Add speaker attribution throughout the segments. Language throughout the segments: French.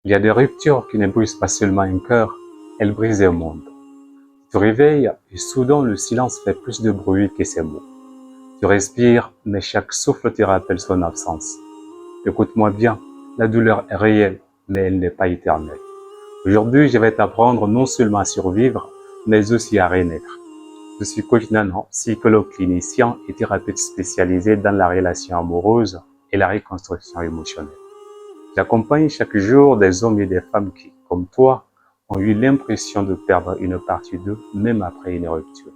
Speaker 1: Il y a des ruptures qui ne brisent pas seulement un cœur, elles brisent un monde. Tu te réveilles et soudain le silence fait plus de bruit que ses mots. Tu respires, mais chaque souffle te rappelle son absence. Écoute-moi bien, la douleur est réelle, mais elle n'est pas éternelle. Aujourd'hui, je vais t'apprendre non seulement à survivre, mais aussi à renaître. Je suis coach Nanan, psychologue clinicien et thérapeute spécialisé dans la relation amoureuse et la reconstruction émotionnelle. J'accompagne chaque jour des hommes et des femmes qui, comme toi, ont eu l'impression de perdre une partie d'eux, même après une rupture.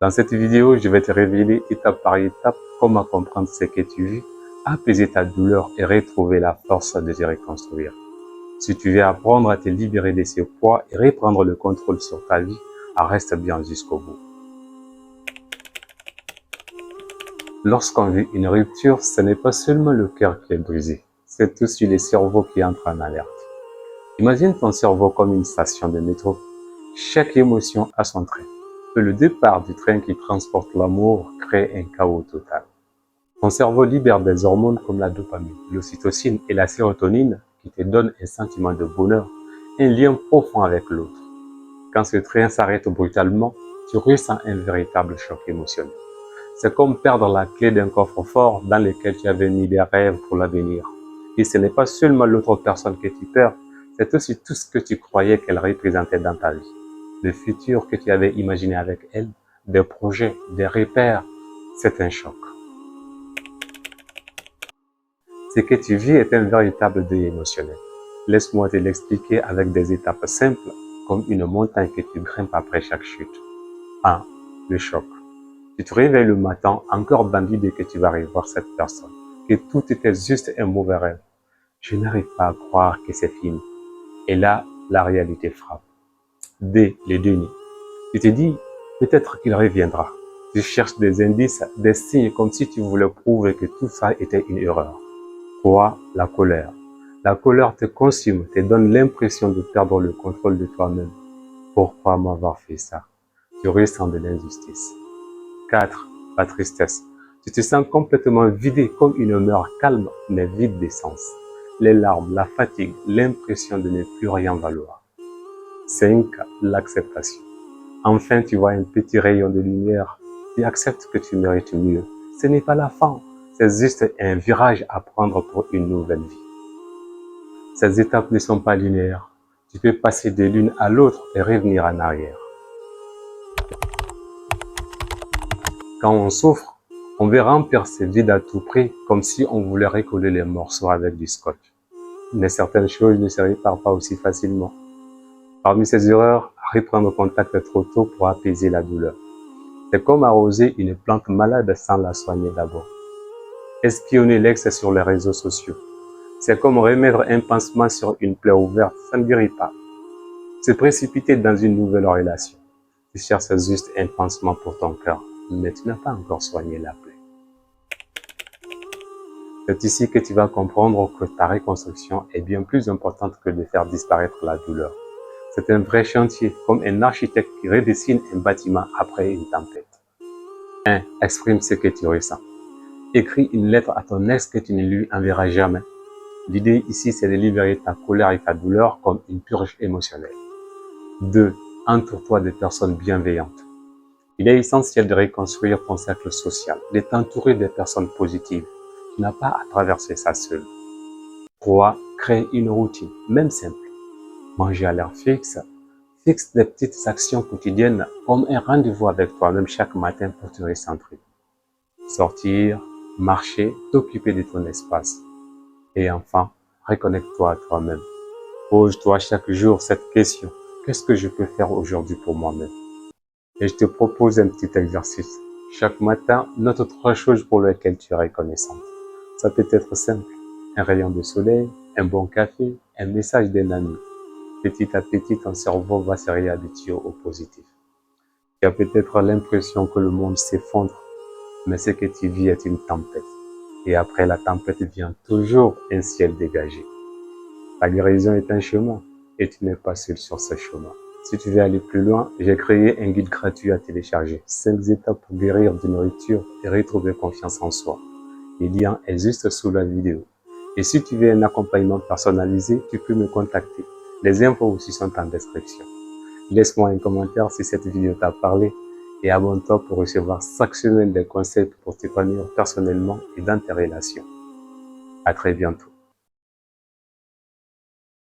Speaker 1: Dans cette vidéo, je vais te révéler étape par étape comment comprendre ce que tu vis, apaiser ta douleur et retrouver la force de te reconstruire. Si tu veux apprendre à te libérer de ce poids et reprendre le contrôle sur ta vie, reste bien jusqu'au bout. Lorsqu'on vit une rupture, ce n'est pas seulement le cœur qui est brisé, c'est aussi le cerveau qui entre en alerte. Imagine ton cerveau comme une station de métro. Chaque émotion a son train. Le départ du train qui transporte l'amour crée un chaos total. Ton cerveau libère des hormones comme la dopamine, l'ocytocine et la sérotonine qui te donnent un sentiment de bonheur, un lien profond avec l'autre. Quand ce train s'arrête brutalement, tu ressens un véritable choc émotionnel. C'est comme perdre la clé d'un coffre-fort dans lequel tu avais mis des rêves pour l'avenir. Et ce n'est pas seulement l'autre personne que tu perds, c'est aussi tout ce que tu croyais qu'elle représentait dans ta vie. Le futur que tu avais imaginé avec elle, des projets, des repères, c'est un choc. Ce que tu vis est un véritable deuil émotionnel. Laisse-moi te l'expliquer avec des étapes simples, comme une montagne que tu grimpes après chaque chute. 1. Le choc. Tu te réveilles le matin encore dans l'idée que tu vas revoir cette personne, que tout était juste un mauvais rêve. Je n'arrive pas à croire que c'est fini. Et là, la réalité frappe. 2. Le déni. Tu te dis, peut-être qu'il reviendra. Tu cherches des indices, des signes comme si tu voulais prouver que tout ça était une erreur. 3. La colère. La colère te consume, te donne l'impression de perdre le contrôle de toi-même. Pourquoi m'avoir fait ça? Tu ressens de l'injustice. 4. La tristesse. Tu te sens complètement vidé comme une mer calme mais vide d'essence. Les larmes, la fatigue, l'impression de ne plus rien valoir. 5. L'acceptation. Enfin, tu vois un petit rayon de lumière. Tu acceptes que tu mérites mieux. Ce n'est pas la fin, c'est juste un virage à prendre pour une nouvelle vie. Ces étapes ne sont pas linéaires. Tu peux passer de l'une à l'autre et revenir en arrière. Quand on souffre, on veut remplir ce vide à tout prix, comme si on voulait recoller les morceaux avec du scotch. Mais certaines choses ne se réparent pas aussi facilement. Parmi ces erreurs, reprendre contact trop tôt pour apaiser la douleur. C'est comme arroser une plante malade sans la soigner d'abord. Espionner l'ex sur les réseaux sociaux. C'est comme remettre un pansement sur une plaie ouverte, ça ne guérit pas. Se précipiter dans une nouvelle relation. Tu cherches juste un pansement pour ton cœur, mais tu n'as pas encore soigné la plaie. C'est ici que tu vas comprendre que ta reconstruction est bien plus importante que de faire disparaître la douleur. C'est un vrai chantier, comme un architecte qui redessine un bâtiment après une tempête. 1. Exprime ce que tu ressens. Écris une lettre à ton ex que tu ne lui enverras jamais. L'idée ici, c'est de libérer ta colère et ta douleur comme une purge émotionnelle. 2. Entoure-toi de personnes bienveillantes. Il est essentiel de reconstruire ton cercle social, de t'entourer de personnes positives. Tu n'as pas à traverser ça seul. 3. Crée une routine, même simple. Manger à l'heure fixe. Fixe des petites actions quotidiennes comme un rendez-vous avec toi-même chaque matin pour te recentrer. Sortir, marcher, t'occuper de ton espace. Et enfin, reconnecte-toi à toi-même. Pose-toi chaque jour cette question. Qu'est-ce que je peux faire aujourd'hui pour moi-même? Et je te propose un petit exercice. Chaque matin, note 3 choses pour lesquelles tu es reconnaissante. Ça peut être simple. Un rayon de soleil, un bon café, un message d'un ami. Petit à petit, ton cerveau va se réhabituer au positif. Tu as peut-être l'impression que le monde s'effondre, mais ce que tu vis est une tempête. Et après la tempête vient toujours un ciel dégagé. La guérison est un chemin et tu n'es pas seul sur ce chemin. Si tu veux aller plus loin, j'ai créé un guide gratuit à télécharger. 5 étapes pour guérir d'une rupture et retrouver confiance en soi. Le lien est juste sous la vidéo. Et si tu veux un accompagnement personnalisé, tu peux me contacter. Les infos aussi sont en description. Laisse-moi un commentaire si cette vidéo t'a parlé et abonne-toi pour recevoir chaque semaine des conseils pour t'épanouir personnellement et dans tes relations. À très bientôt.